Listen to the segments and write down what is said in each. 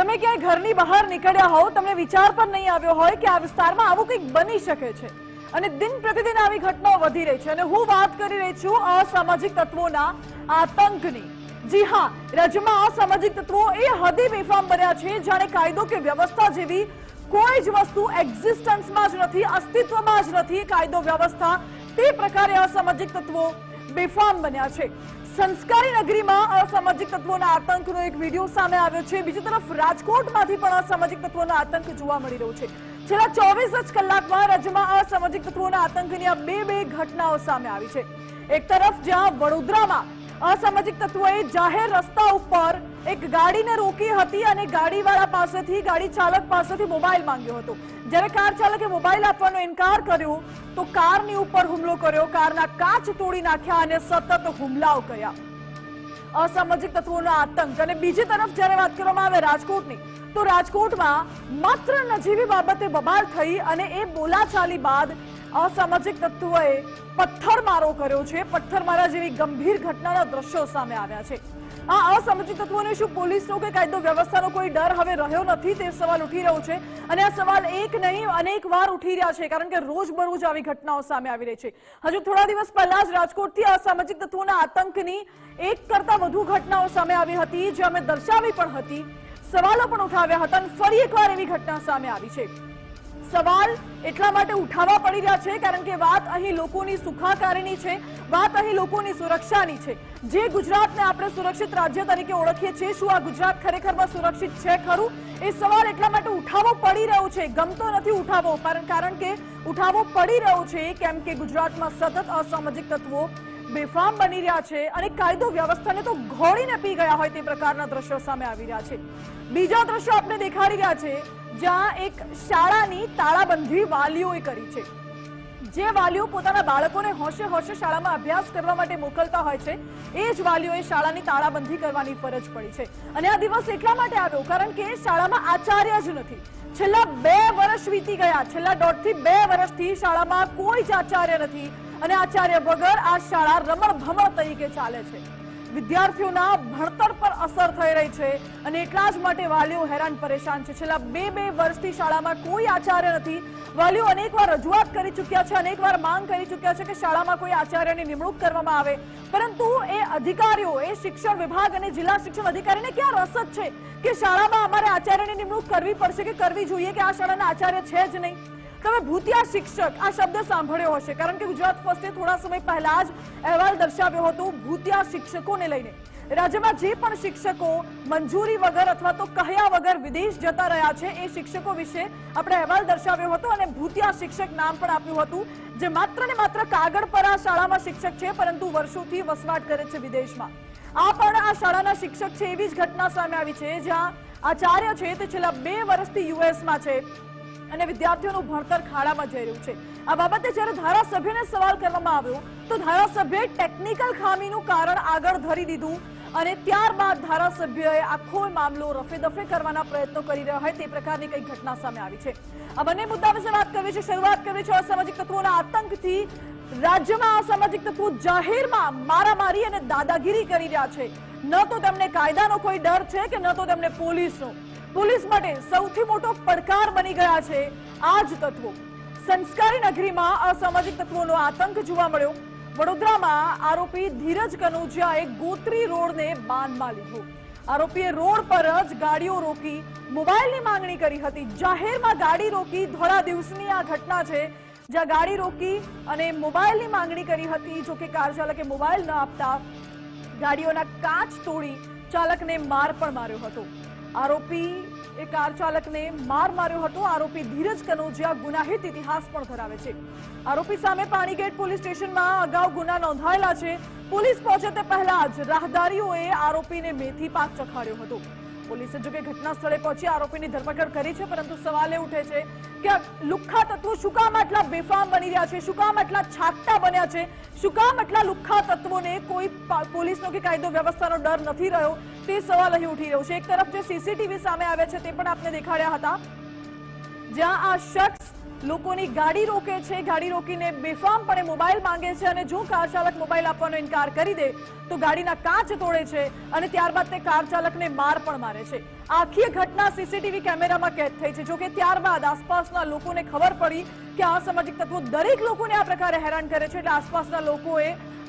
તમે ક્યાંય ઘરની બહાર નીકળ્યા હોવ, તમને વિચાર પણ નહીં આવ્યો હોય કે આ વિસ્તારમાં આવું કંઈક બની શકે છે અને દિન પ્રતિદિન આવી ઘટનાઓ વધી રહી છે અને હું વાત કરી રહી છું અસામાજિક તત્વોના આતંકની। જી હા, રાજ્યમાં અસામાજિક તત્વો એ હદે બેફામ બન્યા છે જાણે કાયદો કે વ્યવસ્થા જેવી કોઈ જ વસ્તુ એક્ઝિસ્ટન્સમાં જ નથી, અસ્તિત્વમાં જ નથી કાયદો વ્યવસ્થા। તે પ્રકારે અસામાજિક તત્વો બેફામ બન્યા છે। સંસ્કારી નગરીમાં અસામાજિક તત્વોના આતંકનો એક વિડીયો સામે આવ્યો છે। બીજી તરફ રાજકોટમાંથી પણ અસામાજિક તત્વોનો આતંક જોવા મળી રહ્યો છે। છેલ્લા 24 જ કલાકમાં રાજ્યમાં અસામાજિક તત્વોના આતંકની આ બે ઘટનાઓ સામે આવી છે। એક તરફ જ્યાં વડોદરામાં અસામાજિક તત્વોએ જાહેર રસ્તા ઉપર એક ગાડીને રોકી હતી અને ગાડી ચાલક પાસેથી મોબાઈલ માંગ્યો હતો। જ્યારે કાર ચાલકે મોબાઈલ આપવાનો ઇનકાર કર્યો તો કારની ઉપર હુમલો કર્યો, કારના કાચ તોડી નાખ્યા અને સતત હુમલાઓ કર્યા। અસામાજિક તત્વોનો આતંક। અને બીજી તરફ જ્યારે વાત કરવામાં આવે રાજકોટની, તો રાજકોટમાં માત્ર નજીવી બાબતે બબાલ થઈ અને એ બોલાચાલી બાદ અસામાજિક તત્વોએ પથ્થરમારો કર્યો છે। પથ્થરમારા જેવી ગંભીર ઘટનાના દ્રશ્યો સામે આવ્યા છે। આ અસામાજિક તત્વોને શું પોલીસનો કે કાયદો વ્યવસ્થાનો કોઈ ડર હવે રહ્યો નથી, તે સવાલ ઉઠી રહ્યો છે અને આ સવાલ એક નહીં અનેક વાર ઉઠી રહ્યા છે, કારણ કે રોજબરોજ આવી ઘટનાઓ સામે આવી રહી છે। હજુ થોડા દિવસ પહેલા જ રાજકોટથી અસામાજિક તત્વોના આતંકની એક કરતા વધુ ઘટનાઓ સામે આવી હતી, જે અમે દર્શાવી પણ હતી, સવાલો પણ ઉઠાવ્યા હતા અને ફરી એકવાર એવી ઘટના સામે આવી છે। સવાલ એટલા માટે ઉઠાવવા પડી રહ્યા છે કારણ કે વાત અહીં લોકોની સુખાકારીની છે, વાત અહીં લોકોની સુરક્ષાની છે। જે ગુજરાતને આપણે સુરક્ષિત રાજ્ય તરીકે ઓળખીએ છીએ, શું આ ગુજરાત ખરેખરમાં સુરક્ષિત છે ખરું? એ સવાલ એટલા માટે ઉઠાવવો પડી રહ્યો છે। ગમતો નથી ઉઠાવવો, કારણ કે ઉઠાવવો પડી રહ્યો છે કેમ કે ગુજરાતમાં સતત અસામાજિક તત્વો બેફામ બની રહ્યા છે અને કાયદો વ્યવસ્થાને તો ઘોડીને પી ગયા હોય તે પ્રકારના દ્રશ્યો સામે આવી રહ્યા છે। બીજા દ્રશ્યો આપણે દેખાડી રહ્યા છે જ્યાં એક શાળાની તાળાબંધી વાલીઓએ કરી છે। જે વાલીઓ પોતાના બાળકોને હોશે શાળામાં અભ્યાસ કરવા માટે મોકલતા હોય છે, એ જ વાલીઓએ શાળાની તાળાબંધી કરવાની ફરજ પડી છે। અને આ દિવસ એટલા માટે આવ્યો કારણ કે શાળામાં આચાર્ય જ નથી। છેલ્લા 2 વર્ષ વીતી ગયા, છેલ્લા 1.5 થી 2 વર્ષથી શાળામાં કોઈ જ આચાર્ય નથી અને આચાર્ય વગર આ શાળા રમણભમણ તરીકે ચાલે છે। વિદ્યાર્થીઓના ભણતર પર અસર થઈ રહી છે અને એટલા જ માટે વાલીઓ હેરાન પરેશાન છે। છેલ્લા 2 વર્ષથી શાળામાં કોઈ આચાર્ય નથી। વાલીઓ અનેકવાર રજૂઆત કરી ચૂક્યા છે, અનેકવાર માંગ કરી ચૂક્યા છે કે શાળામાં કોઈ આચાર્યની નિમણૂક કરવામાં આવે, પરંતુ એ અધિકારીઓ, એ શિક્ષણ વિભાગ અને જિલ્લા શિક્ષણ અધિકારીને ક્યાં રસ છે કે શાળામાં અમારે આચાર્યની નિમણૂક કરવી પડશે કે કરવી જોઈએ કે આ શાળાના આચાર્ય છે જ નહીં। તમે ભૂતિયા શિક્ષક આ શબ્દ સાંભળ્યો હશે, કારણ કે ગુજરાત ફર્સ્ટે થોડા સમય પહેલા જ અહેવાલ દર્શાવ્યો હતો ભૂતિયા શિક્ષકોને લઈને। રાજ્યમાં જે પણ શિક્ષકો મંજૂરી વગર અથવા તો કહ્યા વગર વિદેશ જતા રહ્યા છે, એ શિક્ષકો વિશે આપણે અહેવાલ દર્શાવ્યો હતો અને ભૂતિયા શિક્ષક નામ પણ આપ્યું હતું, જે માત્ર ને માત્ર કાગળ પર આ શાળામાં શિક્ષક છે પરંતુ વર્ષોથી વસવાટ કરે છે વિદેશમાં। આ પણ આ શાળાના શિક્ષક છે એવી જ ઘટના સામે આવી છે, જ્યાં આચાર્ય છે તે છેલ્લા 2 વર્ષથી યુએસમાં છે અને વિદ્યાર્થીઓનું ભણતર ખાડામાં જઈ રહ્યું છે। આ બાબતે જ્યારે ધારાસભ્યને સવાલ કરવામાં આવ્યો તો ધારાસભ્યએ ટેકનિકલ ખામીનું કારણ આગળ ધરી દીધું અને ત્યારબાદ ધારાસભ્યએ આખો મામલો રફેદફે કરવાના પ્રયત્નો કરી રહ્યા હોય તે પ્રકારની કઈ ઘટના સામે આવી છે। આ બંને મુદ્દા વિશે વાત કરવી છે। શરૂઆત કરવી છે અસામાજિક તત્વોના આતંકથી। રાજ્યમાં અસામાજિક તત્વો જાહેરમાં મારામારી અને દાદાગીરી કરી રહ્યા છે। ન તો તેમને કાયદાનો કોઈ ડર છે કે ન તો તેમને પોલીસનો। પોલીસ માટે સૌથી મોટો પડકાર બની ગયા છે આ જ તત્વો। સંસ્કારી નગરીમાં અસામાજિક તત્વોનો આતંક જોવા મળ્યો। વડોદરામાં આરોપી ધીરજ કનોજિયાએ ગોત્રી રોડને બાનમાં લીધો। આરોપીએ રોડ પર જ ગાડીઓ રોકી મોબાઈલની માંગણી કરી હતી। જાહેરમાં ગાડી રોકી, ધોળા દિવસની આ ઘટના છે જ્યાં ગાડી રોકી અને મોબાઈલની માંગણી કરી હતી। જો કે કાર ચાલકે મોબાઈલ ન આપતા ગાડીઓના કાચ તોડી ચાલકને માર પણ માર્યો હતો। આરોપી એ કાર ચાલકને માર માર્યો હતો। આરોપી ધીરજ કનોજિયા ગુનાહિત ઇતિહાસ પણ ધરાવે છે। આરોપી સામે પાણીગેટ પોલીસ સ્ટેશનમાં અગાઉ ગુના નોંધાયેલા છે। પોલીસ પહોંચે તે પહેલા જ રાહદારીઓએ આરોપીને મેથી પાક ચખાડ્યો હતો। પોલીસે જો કે ઘટના સ્થળે પહોંચી આરોપીની ધરપકડ કરી છે, પરંતુ સવાલ એ ઉઠે છે કે લુખ્ખા તત્વો શું કામ આટલા બેફામ બની રહ્યા છે, શું કામ આટલા છાકટા બન્યા છે, શું કામ આટલા લુખ્ખા તત્વોને કોઈ પોલીસનો કે કાયદો વ્યવસ્થાનો ડર નથી રહ્યો, તે સવાલ અહીં ઉઠી રહ્યો છે। એક તરફ જે સીસીટીવી સામે આવ્યા છે તે પણ આપને દેખાડ્યા હતા, જ્યાં આ શખ્સ લોકોની ગાડી રોકે છે, ગાડી રોકીને બેફામપણે મોબાઈલ માંગે છે અને જો કાર ચાલક મોબાઈલ આપવાનો ઇનકાર કરી દે તો ગાડીના કાચ તોડે છે અને ત્યારબાદ તે કાર ચાલકને માર પણ મારે છે. આખી ઘટના સીસીટીવી કેમેરામાં કેદ થઈ છે. જોકે ત્યારબાદ આસપાસના લોકોને ખબર પડી કે અસામાજિક તત્વો દરેક લોકોને આ પ્રકારે હેરાન કરે છે, એટલે આસપાસના લોકોએ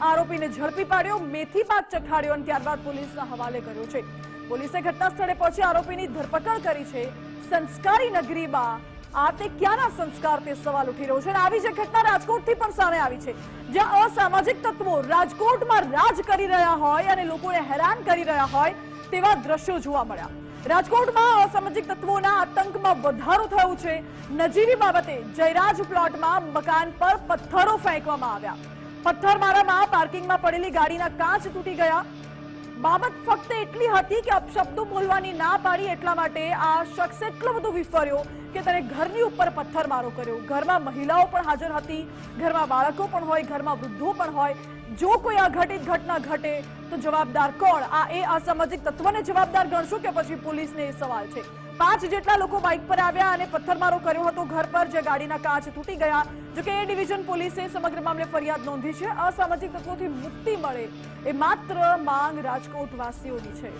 આરોપીને ઝડપી પાડ્યો, મેથી પાક ચખાડ્યો અને ત્યારબાદ પોલીસના હવાલે કર્યો છે. પોલીસે ઘટના સ્થળે પહોંચી આરોપીની ધરપકડ કરી છે. સંસ્કારી નગરીમાં આ તે ક્યાંના સંસ્કાર તે સવાલ ઉઠી રહ્યો છે અને આવી જે ઘટના રાજકોટથી પણ સામે આવી છે, જ્યાં અસામાજિક તત્વો રાજકોટમાં રાજ કરી રહ્યા હોય અને લોકોને હેરાન કરી રહ્યા હોય તેવા દ્રશ્યો જોવા મળ્યા. રાજકોટમાં અસામાજિક તત્વોના આતંકમાં વધારો થયો છે. નજીવી બાબતે જયરાજ પ્લોટમાં મકાન પર પથ્થરો ફેંકવામાં આવ્યા. પથ્થરમારામાં પાર્કિંગમાં પડેલી ગાડીના કાચ તૂટી ગયા. બાબત ફક્ત એટલી હતી કે અપશબ્દો બોલવાની ના પાડી એટલા માટે આ શખ્સ એટલો બધો વિફર્યો કે તેને ઘરની ઉપર પથ્થરમારો કર્યો. ઘરમાં મહિલાઓ પણ હાજર હતી, ઘરમાં બાળકો પણ હોય, ઘરમાં વૃદ્ધો પણ હોય. જો કોઈ અઘટિત ઘટના ઘટે તો જવાબદાર કોણ? આ એ અસામાજિક તત્વને જવાબદાર ગણશો કે પછી પોલીસને? એ સવાલ છે. 5 જેટલા લોકો બાઇક પર આવ્યા અને પથ્થરમારો કર્યો હતો ઘર પર, જે ગાડીના કાચ તૂટી ગયા. જોકે એ ડિવિઝન પોલીસે સમગ્ર મામલે ફરિયાદ નોંધી છે. અસામાજિક તત્વોથી મુક્તિ મળે એ માત્ર માંગ રાજકોટ વાસીઓની છે.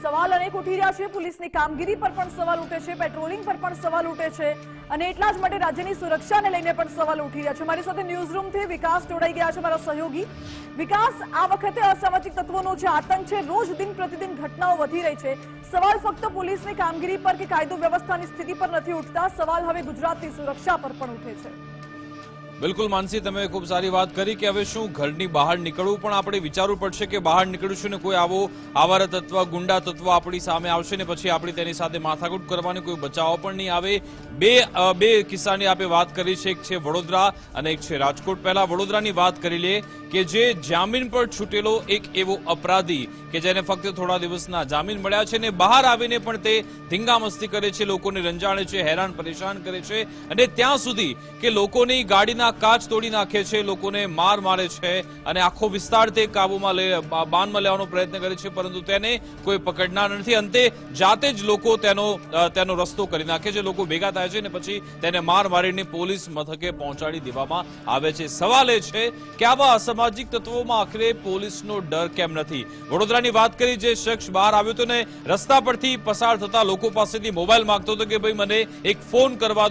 સવાલ અનેક ઉઠી રહ્યા છે. પોલીસની કામગીરી પર પણ સવાલ ઉઠે છે, પેટ્રોલિંગ પર પણ સવાલ ઉઠે છે અને એટલા જ માટે રાજ્યની સુરક્ષાને લઈને પણ સવાલ ઉઠી રહ્યા છે. મારી સાથે ન્યૂઝ રૂમથી વિકાસ જોડાઈ ગયા છે, મારા સહયોગી. વિકાસ, આ વખતે અસામાજિક તત્વોનો જે આતંક છે, રોજ દિન પ્રતિદિન ઘટનાઓ વધી રહી છે. સવાલ ફક્ત પોલીસની કામગીરી પર કે કાયદો વ્યવસ્થાની સ્થિતિ પર નથી ઉઠતા, સવાલ હવે ગુજરાતની સુરક્ષા પર પણ ઉઠે છે. બિલકુલ માનસી, તમે ખૂબ સારી વાત કરી કે હવે શું ઘરની બહાર નીકળવું પણ આપણે વિચારવું પડશે કે બહાર નીકળીશું ને કોઈ આવો આવારા તત્વ, ગુંડા તત્વ આપણી સામે આવશે ને પછી આપણે તેની સાથે માથાકૂટ કરવાની કોઈ બચાવ પણ નહીં આવે. બે કિસ્સાની આપણે વાત કરી છે, એક છે વડોદરા અને એક છે રાજકોટ. પહેલા વડોદરાની વાત કરી લે કે જે જામીન પર છૂટેલો એક એવો અપરાધી કે જેને ફક્ત થોડા દિવસના જામીન મળ્યા છે ને બહાર આવીને પણ તે ધીંગામસ્તી કરે છે, લોકોને રંજાડે છે, હેરાન પરેશાન કરે છે અને ત્યાં સુધી કે લોકોની ગાડીના કાચ તોડી નાખે છે, લોકોને માર મારે છે અને આખો વિસ્તાર તે કાબુમાં બાનમાં લેવાનો પ્રયત્ન કરે છે, પરંતુ તેને કોઈ પકડનાર નથી. અંતે જાતે જ લોકો તેનો રસ્તો કરી નાખે છે, લોકો ભેગા થાય છે ને પછી તેને માર મારીને પોલીસ મથકે પહોંચાડી દેવામાં આવે છે. સવાલ એ છે કે આવા અસામાજિક તત્વોમાં આખરે પોલીસનો ડર કેમ નથી? વડોદરાની વાત કરી, જે શખ્સ બહાર આવ્યો હતો ને રસ્તા પરથી પસાર થતા લોકો પાસેથી મોબાઈલ માંગતો હતો કે ભાઈ મને એક ફોન કરવા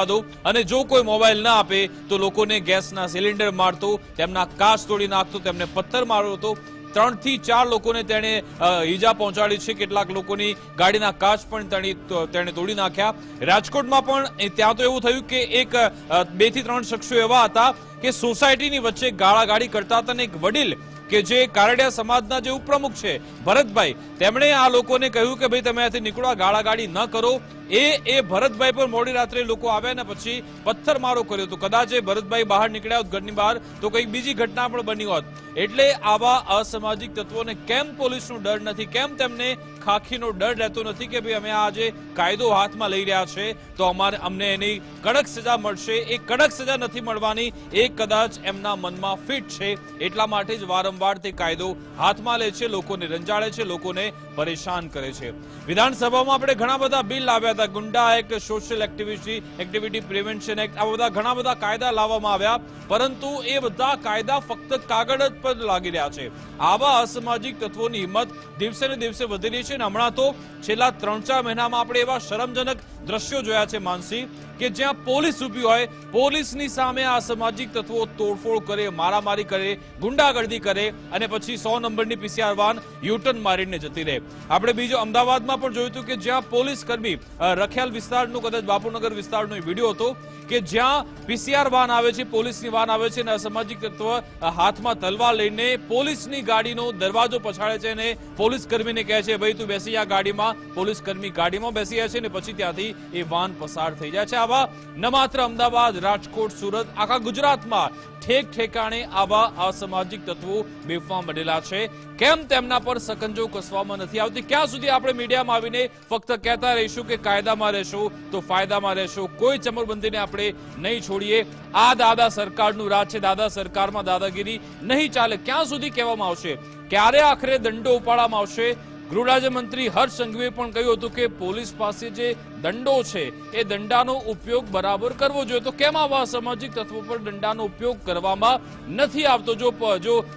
દો અને જો કોઈ મોબાઈલ ના આપે તો લોકોને ગેસના સિલિન્ડર મારતો, તેમના કાચ તોડી નાખતો, તેમને પથ્થર મારતો હતો. 3 થી 4 લોકોને તેણે ઈજા પહોંચાડી છે. કેટલાક લોકોની ગાડીના કાચ પણ તેણે તોડી નાખ્યા. રાજકોટમાં પણ ત્યાં તો એવું થયું કે 2 થી 3 શખ્સો એવા હતા કે સોસાયટીની વચ્ચે ગાળાગાળી કરતા હતા અને એક વડીલ કે જે કારડિયા સમાજના જે ઉપપ્રમુખ છે ભરતભાઈ, તેમણે આ લોકોને કહ્યું કે ભાઈ તમે અહીંથી નીકળો, ગાળાગાળી ન કરો. એ ભરતભાઈ પર મોડી રાત્રે લોકો આવ્યા ને પછી પથ્થરમારો કર્યો તો કદાચ એ ભરતભાઈ બહાર નીકળ્યા હોત ઘરની બહાર તો કંઈક બીજી ઘટના પણ બની હોત. એટલે આવા અસામાજિક તત્વોને કેમ પોલીસનો ડર નથી? કેમ તેમને ખાખીનો ડર રહેતો નથી કે ભાઈ અમે આ જે કાયદો હાથમાં લઈ રહ્યા છે તો અમને એની કડક સજા મળશે? એ કડક સજા નથી મળવાની, એ કદાચ એમના મનમાં ફિટ છે, એટલા માટે જ વારંવાર તે કાયદો હાથમાં લે છે, લોકોને રંજાડે છે, લોકોને પરેશાન કરે છે. વિધાનસભામાં આપણે ઘણા બધા બિલ લાવ્યા હતા, goonda act, social activity prevention act, આ બધા ઘણા બધા કાયદા લાવવામાં આવ્યા, પરંતુ એ બધા કાયદા ફક્ત કાગળ પર લાગી રહ્યા છે. આવા અસામાજિક તત્વોની હિંમત દિવસે ને દિવસે વધી રહી છે અને હમણાં તો છેલ્લા 3-4 મહિનામાં આપણે એવા શરમજનક દ્રશ્યો જોયા છે માનસી કે જ્યાં પોલીસ ઊભી હોય, પોલીસની સામે આ અસામાજિક તત્વો તોડફોડ કરે, મારામારી કરે, ગુંડાગર્દી કરે અને પછી 100 નંબરની પીસીઆર વાન યુટર્ન મારીને જતી રહે. આપણે બીજો અમદાવાદમાં પણ જોયું હતું કે જ્યાં પોલીસ કર્મી રખિયાલ વિસ્તારનો, કદાચ બાપુનગર વિસ્તારનો વિડીયો હતો કે જ્યાં પીસીઆર વાન આવે છે, પોલીસની વાન આવે છે અને અસામાજિક તત્વ હાથમાં તલવાર લઈને પોલીસની ગાડીનો દરવાજો પછાડે છે અને પોલીસ કર્મીને કહે છે ભાઈ તું બેસી આ ગાડીમાં. પોલીસ કર્મી ગાડીમાં બેસી જાય છે અને પછી ત્યાંથી એ વાન પસાર થઈ જાય છે. આવા ન માત્ર અમદાવાદ, રાજકોટ, સુરત, આખા ગુજરાતમાં ઠેક ઠેકાણે આવા અસામાજિક તત્વો બેફામ બનેલા છે. કેમ તેમના પર સકંજો કસવામાં નથી આવતી? ક્યાં સુધી આપણે મીડિયામાં આવીને ફક્ત કહેતા રહીશું કે કાયદામાં રહેશો તો ફાયદામાં રહેશો? કોઈ ચમરબંધીને આપણે નહીં છોડીએ. આ દાદા સરકારનું રાજ છે, દાદા સરકારમાં દાદાગીરી નહીં ચાલે. ક્યાં સુધી કહેવામાં આવશે? ક્યારે આખરે દંડો ઉપાડવામાં આવશે? ગૃહ રાજ્યમંત્રી હર્ષ સંઘવીએ પણ કહ્યું હતું કે પોલીસ પાસે જે દંડો છે એ દંડાનો ઉપયોગ બરાબર કરવો જોઈએ. તો કેમ આવા અસામાજિક તત્વો પર દંડાનો ઉપયોગ કરવામાં નથી આવતો? જો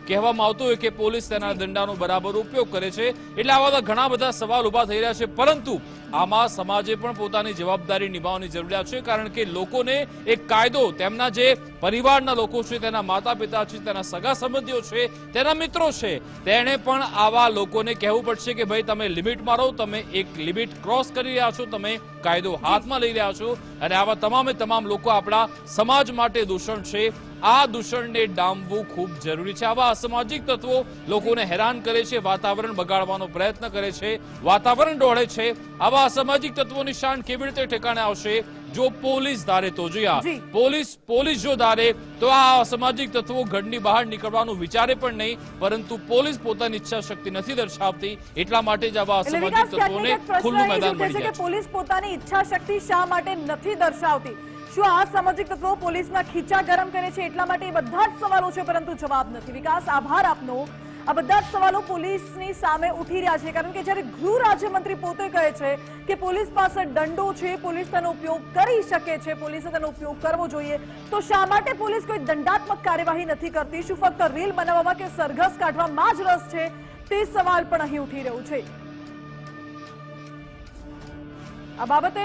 કહેવામાં આવતું હોય કે પોલીસ તેના દંડાનો બરાબર ઉપયોગ કરે છે, એટલે આવા ઘણા બધા સવાલ ઉભા થઈ રહ્યા છે. પરંતુ આમાં સમાજે પણ પોતાની જવાબદારી નિભાવવાની જરૂરિયાત છે, કારણ કે લોકોને એક કાયદો, તેમના જે પરિવારના લોકો છે, તેના માતા પિતા છે, તેના સગા સંબંધીઓ છે, તેના મિત્રો છે, તેણે પણ આવા લોકોને કહેવું પડશે કે ભાઈ તમે લિમિટમાં રહો, તમે એક લિમિટ ક્રોસ કરી રહ્યા છો, તમે કાયદો હાથમાં લઈ રહ્યા છો. અને આવા તમામે તમામ લોકો આપણા સમાજ માટે દૂષણ છે. આ દૂષણને ડામવું ખૂબ જરૂરી છે. આવા અસામાજિક તત્વો લોકોને હેરાન કરે છે, વાતાવરણ બગાડવાનો પ્રયત્ન કરે છે, વાતાવરણ ડોળે છે. આવા અસામાજિક તત્વોની શાન કેવી રીતે ઠેકાણે આવશે? જો પોલીસ ધારે તો. પોલીસ જો ધારે તો આ અસામાજિક તત્વો ઘરની બહાર નીકળવાનું વિચારે પણ નહીં. પરંતુ પોલીસ પોતાની ઈચ્છા શક્તિ નથી દર્શાવતી, એટલા માટે જ આવા અસામાજિક તત્વોને ખુલ્લું મેદાન મળી જાય છે. પોલીસ પોતાની ઈચ્છા શક્તિ શા માટે નથી દર્શાવતી? શું આ સામાજિક તત્વો પોલીસના ખીચા ગરમ કરે છે એટલા માટે? એ બધા જ સવાલો છે, પરંતુ જવાબ નથી. વિકાસ, આભાર આપનો. આ બધા જ સવાલો પોલીસની સામે ઉઠી રહ્યા છે, કારણ કે જ્યારે ગૃહ રાજ્યમંત્રી પોતે કહે છે કે પોલીસ પાસે દંડો છે, પોલીસ તેનો ઉપયોગ કરી શકે છે, પોલીસે તેનો ઉપયોગ કરવો જોઈએ, તો શા માટે પોલીસ કોઈ દંડાત્મક કાર્યવાહી નથી કરતી? શું ફક્ત રીલ બનાવવામાં કે સરઘસ કાઢવામાં જ રસ છે? તે સવાલ પણ અહીં ઉઠી રહ્યું છે. આ બાબતે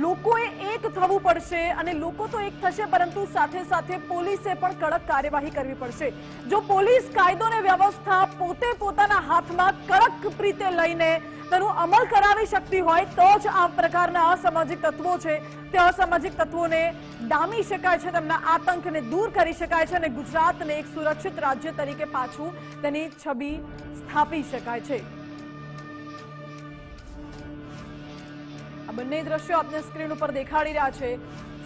લોકોએ એક થવું પડશે, અને લોકો તો એક થશે, પરંતુ સાથે સાથે પોલીસે પણ કડક કાર્યવાહી કરવી પડશે. જો પોલીસ કાયદો અને વ્યવસ્થા પોતે પોતાના હાથમાં કડક રીતે લઈને તેનો અમલ કરાવી શકતી હોય તો જ આ પ્રકારના અસામાજિક તત્વો છે તે અસામાજિક તત્વોને ડામી શકાય છે, તેમના આતંકને દૂર કરી શકાય છે, અને ગુજરાતને એક સુરક્ષિત રાજ્ય તરીકે પાછું તેની છબી સ્થાપી શકાય છે. આ બંને દ્રશ્યો આપને સ્ક્રીન ઉપર દેખાડી રહ્યા છે.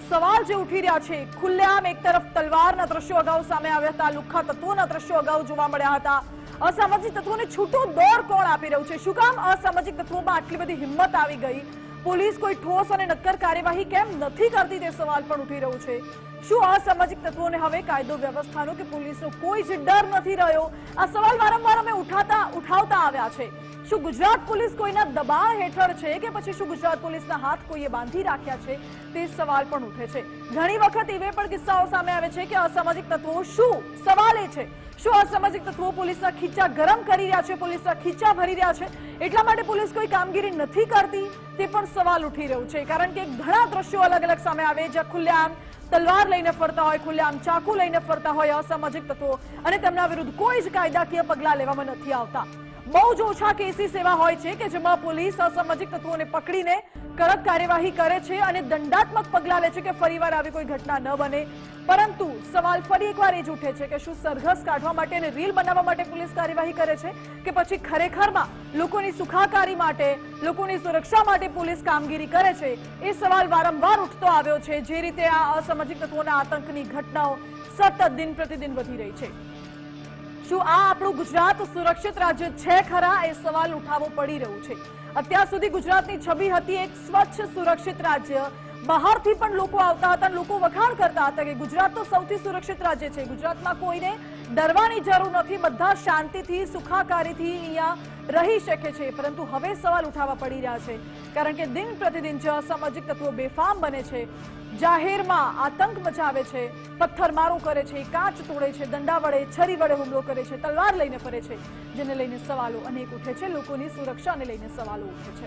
સવાલ જે ઉઠી રહ્યા છે, ખુલ્લેઆમ એક તરફ તલવારના દ્રશ્યો અગાઉ સામે આવ્યા હતા, લુખ્ખા તત્વોના દ્રશ્યો અગાઉ જોવા મળ્યા હતા. અસામાજિક તત્વોને છૂટો દોર કોણ આપી રહ્યું છે? શું કામ અસામાજિક તત્વોમાં આટલી બધી હિંમત આવી ગઈ? પોલીસ કોઈ ઠોસ અને નક્કર કાર્યવાહી કેમ નથી કરતી? તે સવાલ પણ ઉઠી રહ્યો છે. શું અસામાજિક તત્વોને હવે કાયદો વ્યવસ્થાનો કે પોલીસનો કોઈ જ ડર નથી રહ્યો? આ સવાલ વારંવાર અમે ઉઠાવતા આવ્યા છે. શું ગુજરાત પોલીસ કોઈના દબાણ હેઠળ છે, કે પછી શું ગુજરાત પોલીસના હાથ કોઈએ બાંધી રાખ્યા છે? તે સવાલ પણ ઉઠે છે. ઘણી વખત એવા પણ કિસ્સાઓ સામે આવે છે કે અસામાજિક તત્વો, શું સવાલ એ છે, શું અસામાજિક તત્વો પોલીસના ખીચા ગરમ કરી રહ્યા છે, પોલીસના ખીચા ભરી રહ્યા છે, એટલા માટે પોલીસ કોઈ કામગીરી નથી કરતી? તે પણ સવાલ ઉઠી રહ્યું છે, કારણ કે ઘણા દ્રશ્યો અલગ અલગ સામે આવે જ્યાં ખુલ્લેઆમ તલવાર લઈને ફરતા હોય, ખુલ્લેઆમ ચાકુ લઈને ફરતા હોય અસામાજિક તત્વો, અને તેમના વિરુદ્ધ કોઈ જ કાયદાકીય પગલાં લેવામાં નથી આવતા. બહુ જ ઓછા કેસીસ એવા હોય છે કે જેમાં પોલીસ અસામાજિક તત્વોને પકડીને કડક કાર્યવાહી કરે છે અને દંડાત્મક પગલાં લે છે કે ફરીવાર આવી કોઈ ઘટના ન બને. પરંતુ સવાલ ફરી એકવાર એ જ ઉઠે છે કે શું સરઘસ કાઢવા માટે અને રીલ બનાવવા માટે પોલીસ કાર્યવાહી કરે છે, કે પછી ખરેખરમાં લોકોની સુખાકારી માટે, લોકોની સુરક્ષા માટે પોલીસ કામગીરી કરે છે? એ સવાલ વારંવાર ઉઠતો આવ્યો છે. જે રીતે આ અસામાજિક તત્વોના આતંકની ઘટનાઓ સતત દિન પ્રતિદિન વધી રહી છે. શું આ આપણું ગુજરાત સુરક્ષિત રાજ્ય છે ખરા? એ સવાલ ઉઠાવવો પડી રહ્યું છે. અત્યાર સુધી ગુજરાતની છબી હતી એક સ્વચ્છ સુરક્ષિત રાજ્ય. બહારથી પણ લોકો આવતા હતા, લોકો વખાણ કરતા હતા કે ગુજરાત તો સૌથી સુરક્ષિત રાજ્ય છે, ગુજરાતમાં કોઈને ડરવાની જરૂર નથી, બધા શાંતિથી સુખાકારીથી અહીંયા રહી શકે છે. પરંતુ હવે સવાલ ઉઠાવવા પડી રહ્યા છે, કારણ કે દિન પ્રતિદિન જે અસામાજિક તત્વો બેફામ બને છે, જાહેરમાં આતંક મચાવે છે, પથ્થરમારો કરે છે, કાચ તોડે છે, દંડા વડે, છરી વડે હુમલો કરે છે, તલવાર લઈને ફરે છે, જેને લઈને સવાલો અનેક ઉઠે છે. લોકોની સુરક્ષાને લઈને સવાલો ઉઠે છે.